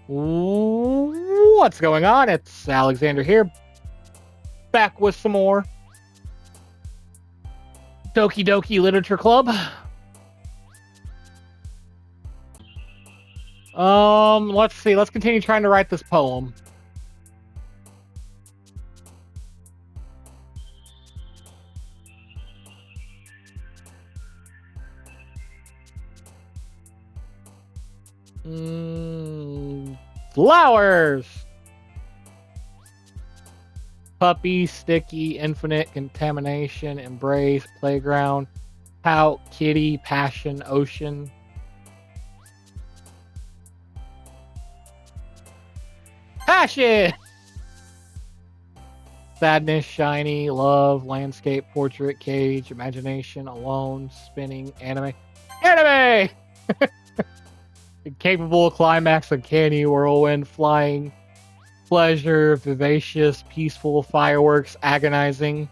What's going on? It's Alexander here, back with some more Doki Doki Literature Club. Let's see. Let's continue trying to write this poem. Flowers! Puppy, sticky, infinite, contamination, embrace, playground, pout, kitty, passion, ocean. Passion! Sadness, shiny, love, landscape, portrait, cage, imagination, alone, spinning, anime. Anime! Capable, climax, uncanny, whirlwind, flying, pleasure, vivacious, peaceful, fireworks, agonizing.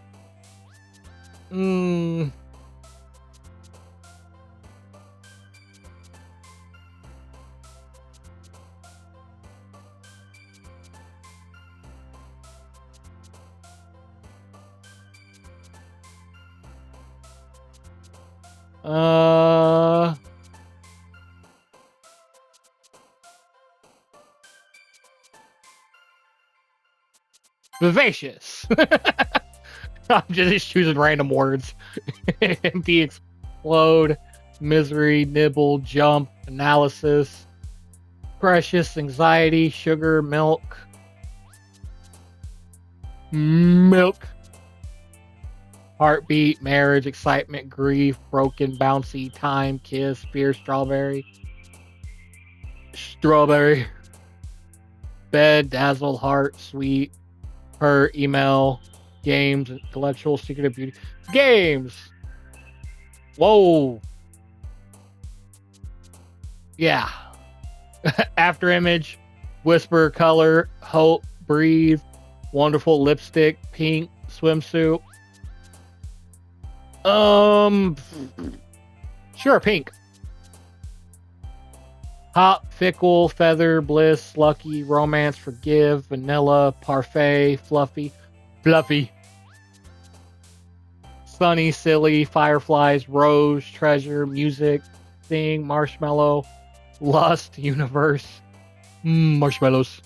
Vivacious. I'm just choosing random words. Empty, explode, misery, nibble, jump, analysis, precious, anxiety, sugar, milk, heartbeat, marriage, excitement, grief, broken, bouncy, time, kiss, fear, strawberry, bed, dazzle, heart, sweet, hurt, email, games, intellectual, secret of beauty, games. Whoa. Yeah. After image, whisper, color, hope, breathe, wonderful, lipstick, pink, swimsuit. Sure, pink. Hop, fickle, feather, bliss, lucky, romance, forgive, vanilla, parfait, fluffy. Sunny, silly, fireflies, rose, treasure, music, sing, marshmallow, lust, universe, marshmallows.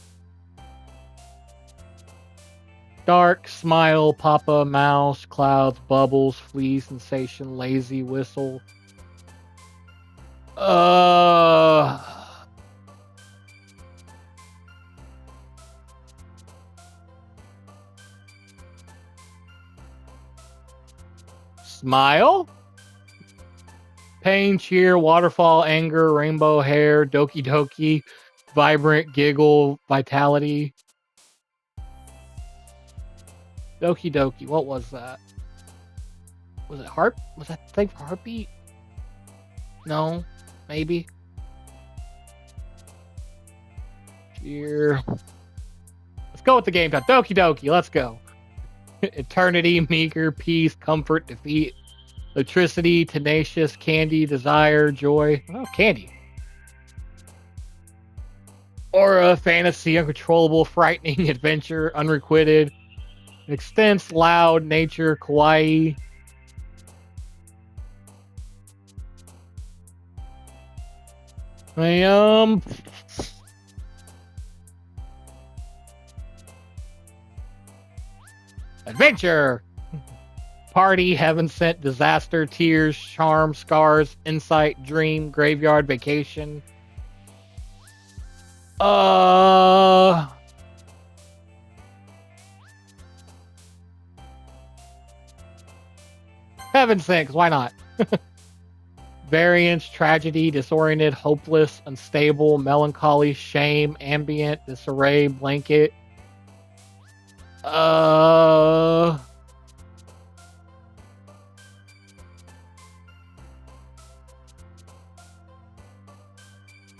Dark, smile, papa, mouse, clouds, bubbles, flea, sensation, lazy, whistle. Smile? Pain, cheer, waterfall, anger, rainbow hair, doki doki, vibrant, giggle, vitality. Doki doki, what was that? Was it heart? Was that the thing for heartbeat? No, maybe. Cheer. Let's go with the game time. Doki doki, let's go. Eternity, meager, peace, comfort, defeat, electricity, tenacious, candy, desire, joy. Oh, candy. Aura, fantasy, uncontrollable, frightening, adventure, unrequited, extense, loud, nature, kawaii. Adventure! Party, heaven sent, disaster, tears, charm, scars, insight, dream, graveyard, vacation. Heaven sent, why not? Variance, tragedy, disoriented, hopeless, unstable, melancholy, shame, ambient, disarray, blanket.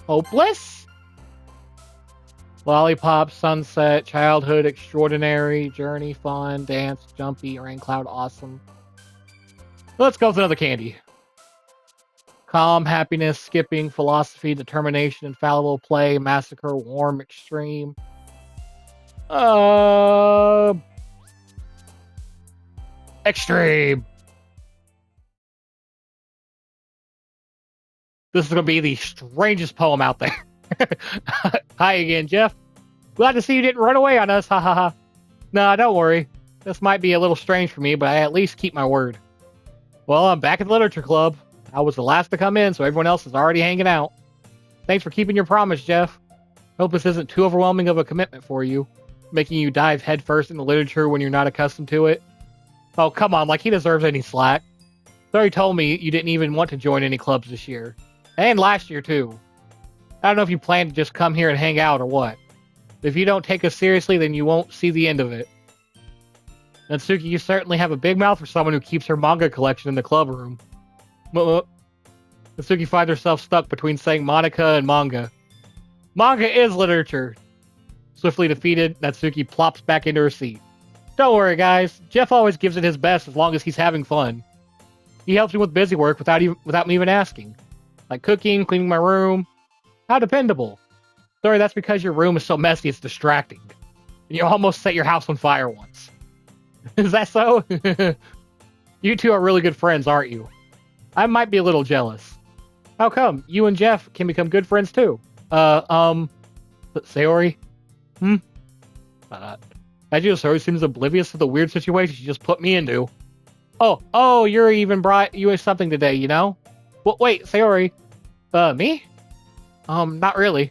Hopeless? Lollipop, sunset, childhood, extraordinary, journey, fun, dance, jumpy, rain cloud, awesome. Let's go with another candy. calm, happiness, skipping, philosophy, determination, infallible, play, massacre, warm, extreme. Extreme. This is going to be the strangest poem out there. Hi again, Jeff. Glad to see you didn't run away on us. Ha ha ha. Nah, don't worry. This might be a little strange for me, but I at least keep my word. Well, I'm back at the literature club. I was the last to come in, so everyone else is already hanging out. Thanks for keeping your promise, Jeff. Hope this isn't too overwhelming of a commitment for you, making you dive headfirst into literature when you're not accustomed to it. Oh, come on, like he deserves any slack. He already told me you didn't even want to join any clubs this year. And last year, too. I don't know if you plan to just come here and hang out or what. If you don't take us seriously, then you won't see the end of it. Natsuki, you certainly have a big mouth for someone who keeps her manga collection in the club room. Natsuki finds herself stuck between saying Monica and manga. Manga is literature. Swiftly defeated, Natsuki plops back into her seat. Don't worry, guys. Jeff always gives it his best as long as he's having fun. He helps me with busy work without me even asking. Like cooking, cleaning my room. How dependable. Sorry, that's because your room is so messy it's distracting. And you almost set your house on fire once. Is that so? You two are really good friends, aren't you? I might be a little jealous. How come? You and Jeff can become good friends too. Sayori? Sayori seems oblivious to the weird situation she just put me into. Oh, Yuri even brought you something today, you know? Well, wait, Sayori. Me? Not really.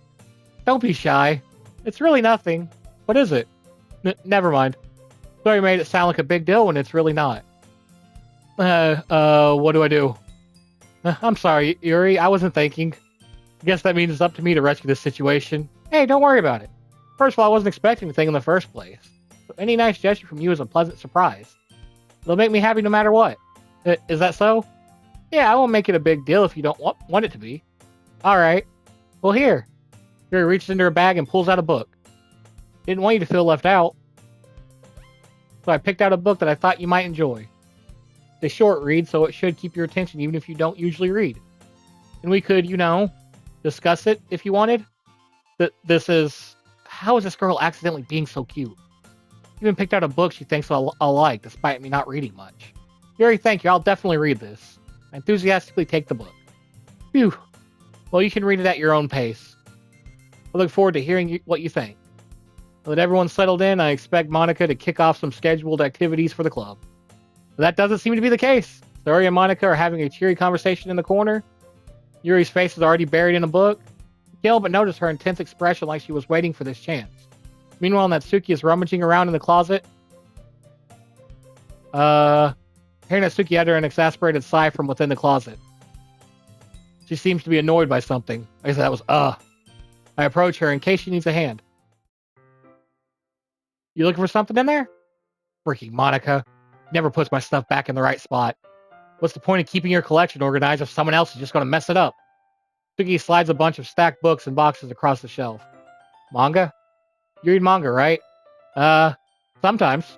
Don't be shy. It's really nothing. What is it? Never mind. Sorry, made it sound like a big deal when it's really not. What do I do? I'm sorry, Yuri. I wasn't thinking. I guess that means it's up to me to rescue this situation. Hey, don't worry about it. First of all, I wasn't expecting anything in the first place. So any nice gesture from you is a pleasant surprise. It'll make me happy no matter what. Is that so? Yeah, I won't make it a big deal if you don't want it to be. Alright. Well, here. Yuri reaches into her bag and pulls out a book. Didn't want you to feel left out. So I picked out a book that I thought you might enjoy. It's a short read, so it should keep your attention even if you don't usually read. And we could, discuss it if you wanted. How is this girl accidentally being so cute? Even picked out a book she thinks I'll like, despite me not reading much. Yuri, thank you. I'll definitely read this. I enthusiastically take the book. Phew. Well, you can read it at your own pace. I look forward to hearing what you think. Now that everyone's settled in, I expect Monica to kick off some scheduled activities for the club. But that doesn't seem to be the case. Sayori and Monica are having a cheery conversation in the corner. Yuri's face is already buried in a book. You can't help but notice her intense expression like she was waiting for this chance. Meanwhile, Natsuki is rummaging around in the closet. Hearing Natsuki utter an exasperated sigh from within the closet. She seems to be annoyed by something. I guess that was I approach her in case she needs a hand. You looking for something in there? Freaking Monica. Never puts my stuff back in the right spot. What's the point of keeping your collection organized if someone else is just going to mess it up? Natsuki slides a bunch of stacked books and boxes across the shelf. Manga? You read manga, right? Sometimes.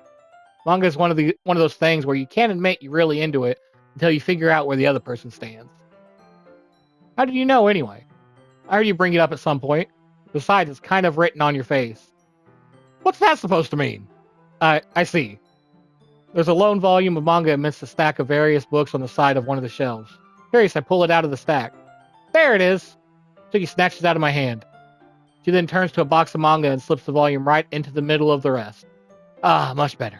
Manga is one of those things where you can't admit you're really into it until you figure out where the other person stands. How did you know, anyway? I heard you bring it up at some point. Besides, it's kind of written on your face. What's that supposed to mean? I see. There's a lone volume of manga amidst a stack of various books on the side of one of the shelves. Curious, I pull it out of the stack. There it is! Natsuki snatches it out of my hand. She then turns to a box of manga and slips the volume right into the middle of the rest. Ah, much better.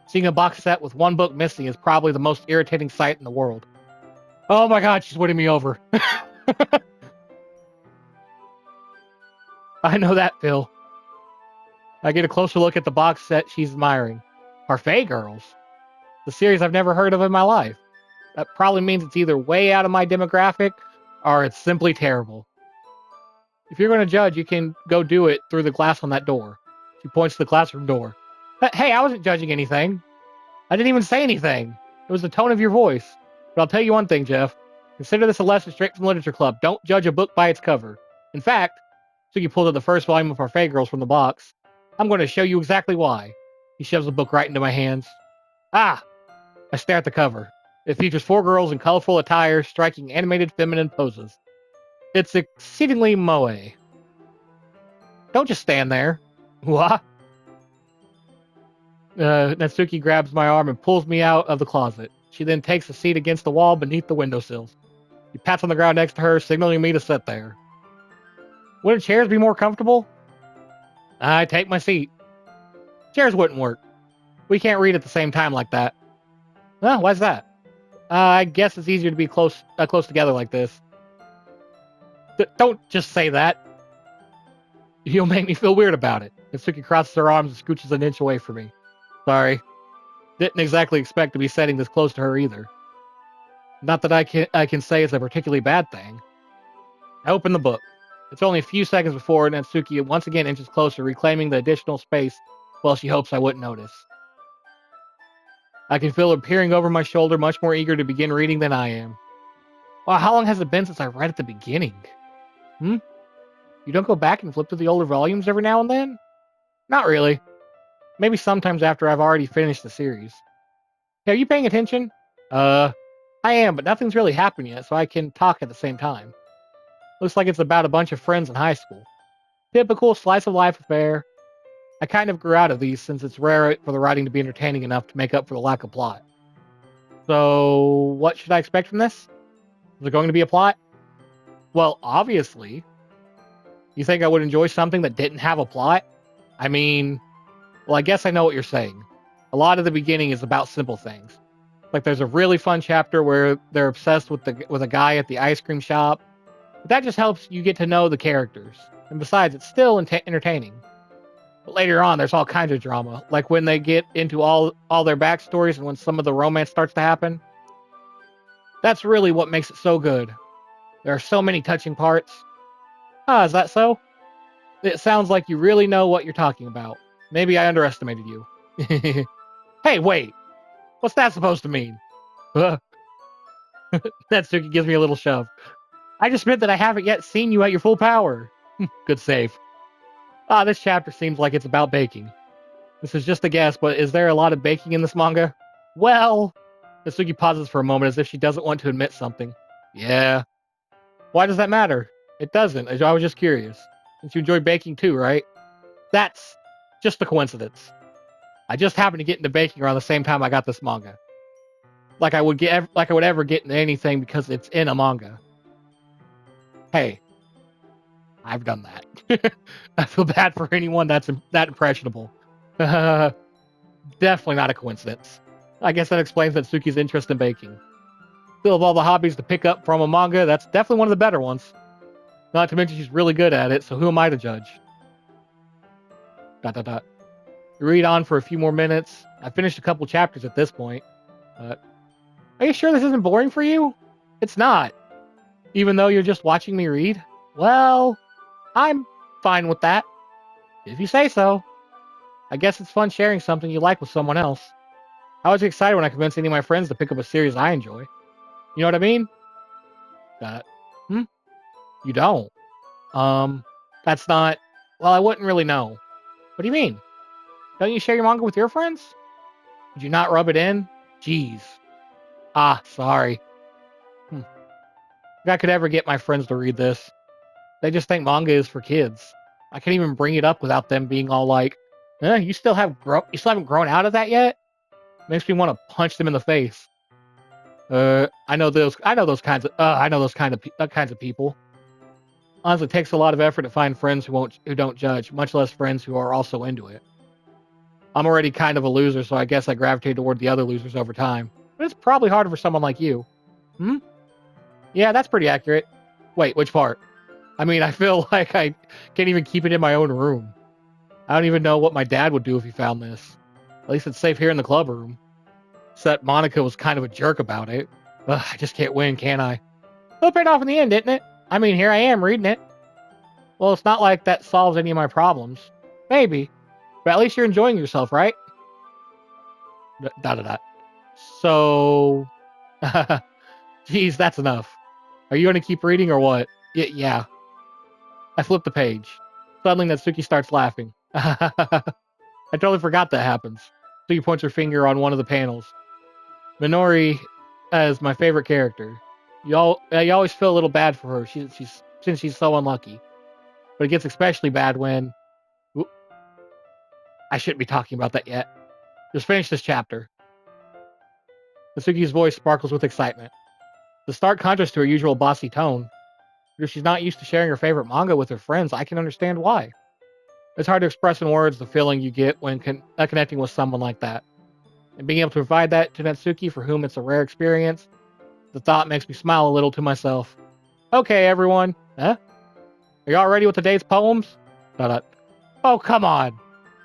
Seeing a box set with one book missing is probably the most irritating sight in the world. Oh my god, she's winning me over. I know that, Phil. I get a closer look at the box set she's admiring. Parfait Girls? The series I've never heard of in my life. That probably means it's either way out of my demographic, or it's simply terrible. If you're going to judge, you can go do it through the glass on that door. She points to the classroom door. Hey, I wasn't judging anything. I didn't even say anything. It was the tone of your voice. But I'll tell you one thing, Jeff. Consider this a lesson straight from Literature Club. Don't judge a book by its cover. In fact, Suki pulled out the first volume of Parfait Girls from the box. I'm going to show you exactly why. He shoves the book right into my hands. Ah! I stare at the cover. It features 4 girls in colorful attire striking animated feminine poses. It's exceedingly moe. Don't just stand there. What? Natsuki grabs my arm and pulls me out of the closet. She then takes a seat against the wall beneath the windowsills. She pats on the ground next to her, signaling me to sit there. Wouldn't chairs be more comfortable? I take my seat. Chairs wouldn't work. We can't read at the same time like that. Huh, why's that? I guess it's easier to be close together like this. Don't just say that. You'll make me feel weird about it. Natsuki crosses her arms and scooches an inch away from me. Sorry. Didn't exactly expect to be sitting this close to her either. Not that I can say it's a particularly bad thing. I open the book. It's only a few seconds before Natsuki once again inches closer, reclaiming the additional space while she hopes I wouldn't notice. I can feel her peering over my shoulder, much more eager to begin reading than I am. Wow, how long has it been since I read at the beginning? You don't go back and flip through the older volumes every now and then? Not really. Maybe sometimes after I've already finished the series. Hey, are you paying attention? I am, but nothing's really happened yet, so I can talk at the same time. Looks like it's about a bunch of friends in high school. Typical slice of life affair. I kind of grew out of these since it's rare for the writing to be entertaining enough to make up for the lack of plot. So, what should I expect from this? Is there going to be a plot? Well, obviously. You think I would enjoy something that didn't have a plot? I mean, well, I guess I know what you're saying. A lot of the beginning is about simple things. Like there's a really fun chapter where they're obsessed with a guy at the ice cream shop. But that just helps you get to know the characters. And besides, it's still entertaining. But later on, there's all kinds of drama, like when they get into all their backstories and when some of the romance starts to happen. That's really what makes it so good. There are so many touching parts. Ah, is that so? It sounds like you really know what you're talking about. Maybe I underestimated you. Hey, wait. What's that supposed to mean? Natsuki gives me a little shove. I just meant that I haven't yet seen you at your full power. Good save. This chapter seems like it's about baking. This is just a guess, but is there a lot of baking in this manga? Well, Natsuki pauses for a moment as if she doesn't want to admit something. Yeah. Why does that matter? It doesn't. I was just curious. Since you enjoy baking too, right? That's just a coincidence. I just happened to get into baking around the same time I got this manga. Like I would ever get into anything because it's in a manga. Hey, I've done that. I feel bad for anyone that's that impressionable. Definitely not a coincidence. I guess that explains Natsuki's interest in baking. Still, of all the hobbies to pick up from a manga, that's definitely one of the better ones. Not to mention she's really good at it, so who am I to judge? ... You read on for a few more minutes. I finished a couple chapters at this point. Are you sure this isn't boring for you? It's not. Even though you're just watching me read? Well, I'm fine with that. If you say so. I guess it's fun sharing something you like with someone else. I was excited when I convinced any of my friends to pick up a series I enjoy. You know what I mean? You don't. That's not... Well, I wouldn't really know. What do you mean? Don't you share your manga with your friends? Did you not rub it in? Jeez. Sorry. If I could ever get my friends to read this. They just think manga is for kids. I can't even bring it up without them being all like, you still haven't grown out of that yet? Makes me want to punch them in the face. I know those kinds of people. Honestly, it takes a lot of effort to find friends who don't judge, much less friends who are also into it. I'm already kind of a loser, so I guess I gravitate toward the other losers over time. But it's probably harder for someone like you. Yeah, that's pretty accurate. Wait, which part? I mean, I feel like I can't even keep it in my own room. I don't even know what my dad would do if he found this. At least it's safe here in the club room. Except Monica was kind of a jerk about it. I just can't win, can I? It paid off in the end, didn't it? I mean, here I am reading it. Well, it's not like that solves any of my problems. Maybe. But at least you're enjoying yourself, right? ... So... Geez, that's enough. Are you going to keep reading or what? Yeah. I flip the page. Suddenly, Natsuki starts laughing. I totally forgot that happens. Natsuki points her finger on one of the panels. Minori as my favorite character. You always feel a little bad for her. Since she's so unlucky. But it gets especially bad when I shouldn't be talking about that yet. Just finish this chapter. Natsuki's voice sparkles with excitement. The stark contrast to her usual bossy tone. If she's not used to sharing her favorite manga with her friends, I can understand why. It's hard to express in words the feeling you get when connecting with someone like that. And being able to provide that to Natsuki, for whom it's a rare experience, the thought makes me smile a little to myself. Okay, everyone. Huh? Are y'all ready with today's poems? Oh, come on.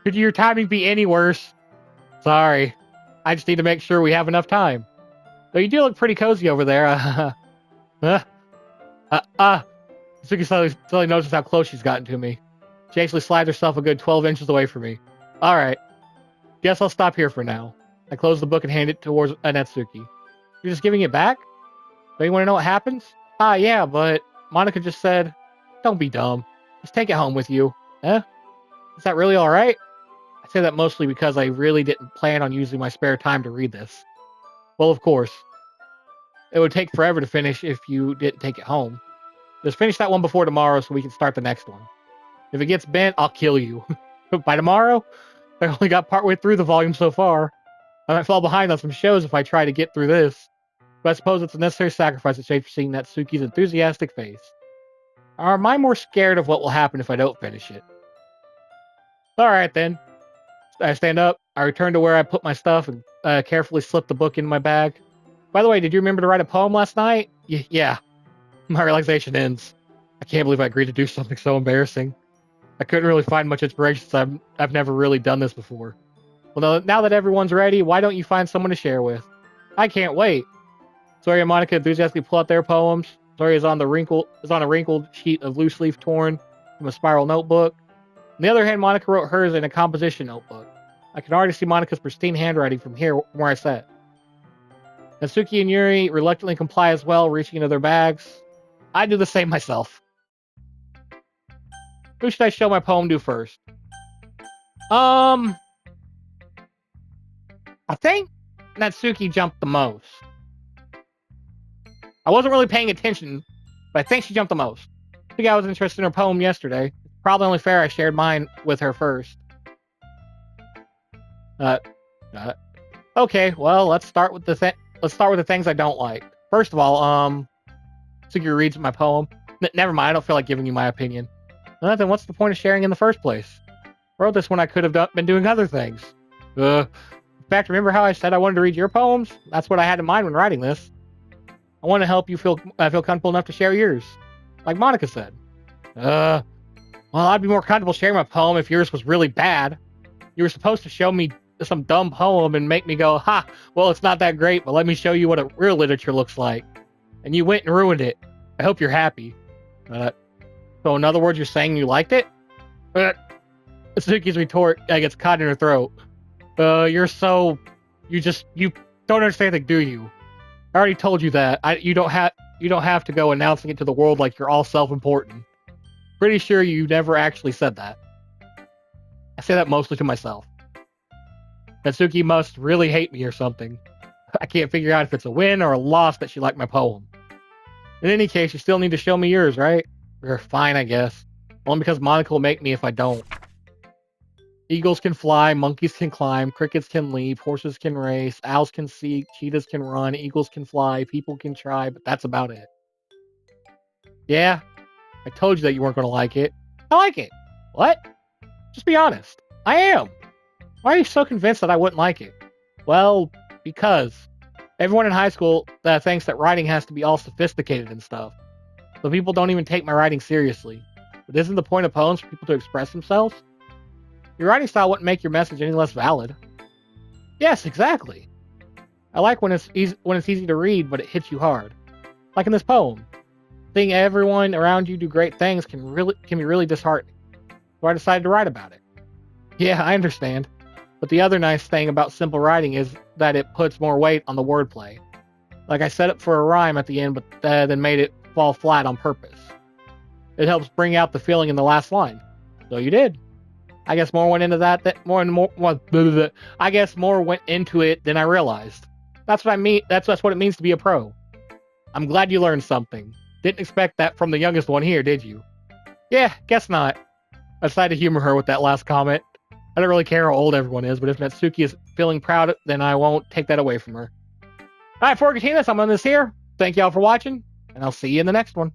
Could your timing be any worse? Sorry. I just need to make sure we have enough time. Though you do look pretty cozy over there. Suki suddenly notices how close she's gotten to me. She actually slides herself a good 12 inches away from me. Alright. Guess I'll stop here for now. I close the book and hand it towards Natsuki. You're just giving it back? Don't you want to know what happens? Yeah, but Monica just said, don't be dumb. Just take it home with you. Huh? Is that really alright? I say that mostly because I really didn't plan on using my spare time to read this. Well, of course. It would take forever to finish if you didn't take it home. Just finish that one before tomorrow so we can start the next one. If it gets bent, I'll kill you. By tomorrow? I only got partway through the volume so far. I might fall behind on some shows if I try to get through this. But I suppose it's a necessary sacrifice to trade for seeing Natsuki's enthusiastic face. Or am I more scared of what will happen if I don't finish it? Alright then. I stand up, I return to where I put my stuff, and carefully slip the book in my bag. By the way, did you remember to write a poem last night? Yeah. My relaxation ends. I can't believe I agreed to do something so embarrassing. I couldn't really find much inspiration since I've never really done this before. Well, now that everyone's ready, why don't you find someone to share with? I can't wait. Sori and Monica enthusiastically pull out their poems. Sori is on a wrinkled sheet of loose leaf torn from a spiral notebook. On the other hand, Monica wrote hers in a composition notebook. I can already see Monica's pristine handwriting from here where I sat. Natsuki and Yuri reluctantly comply as well, reaching into their bags. I do the same myself. Who should I show my poem to first? I think Natsuki jumped the most. I wasn't really paying attention, but I think she jumped the most. I think I was interested in her poem yesterday. It's probably only fair I shared mine with her first. Okay, well, let's start with the things I don't like. First of all, Natsuki reads my poem. Never mind, I don't feel like giving you my opinion. Then what's the point of sharing in the first place? I wrote this when I could have been doing other things. In fact, remember how I said I wanted to read your poems? That's what I had in mind when writing this. I want to help you feel comfortable enough to share yours. Like Monica said. Well, I'd be more comfortable sharing my poem if yours was really bad. You were supposed to show me some dumb poem and make me go, ha, well, it's not that great, but let me show you what a real literature looks like. And you went and ruined it. I hope you're happy. So in other words, you're saying you liked it? Suzuki's retort gets caught in her throat. You don't understand it, do you? I already told you that. You don't have to go announcing it to the world like you're all self-important. Pretty sure you never actually said that. I say that mostly to myself. Natsuki must really hate me or something. I can't figure out if it's a win or a loss that she liked my poem. In any case, you still need to show me yours, right? Or fine, I guess. Only because Monica will make me if I don't. Eagles can fly, monkeys can climb, crickets can leap, horses can race, owls can seek, cheetahs can run, eagles can fly, people can try, but that's about it. Yeah, I told you that you weren't going to like it. I like it. What? Just be honest. I am. Why are you so convinced that I wouldn't like it? Well, because everyone in high school thinks that writing has to be all sophisticated and stuff. So people don't even take my writing seriously. But isn't the point of poems for people to express themselves? Your writing style wouldn't make your message any less valid. Yes, exactly. I like when it's easy to read, but it hits you hard. Like in this poem. Seeing everyone around you do great things can be really disheartening. So I decided to write about it. Yeah, I understand. But the other nice thing about simple writing is that it puts more weight on the wordplay. Like I set it for a rhyme at the end, but then made it fall flat on purpose. It helps bring out the feeling in the last line. So you did. I guess more went into it than I realized. That's what I mean. That's what it means to be a pro. I'm glad you learned something. Didn't expect that from the youngest one here, did you? Yeah, guess not. I decided to humor her with that last comment. I don't really care how old everyone is, but if Natsuki is feeling proud, then I won't take that away from her. Alright, before we continue this, I'm on this here. Thank y'all for watching, and I'll see you in the next one.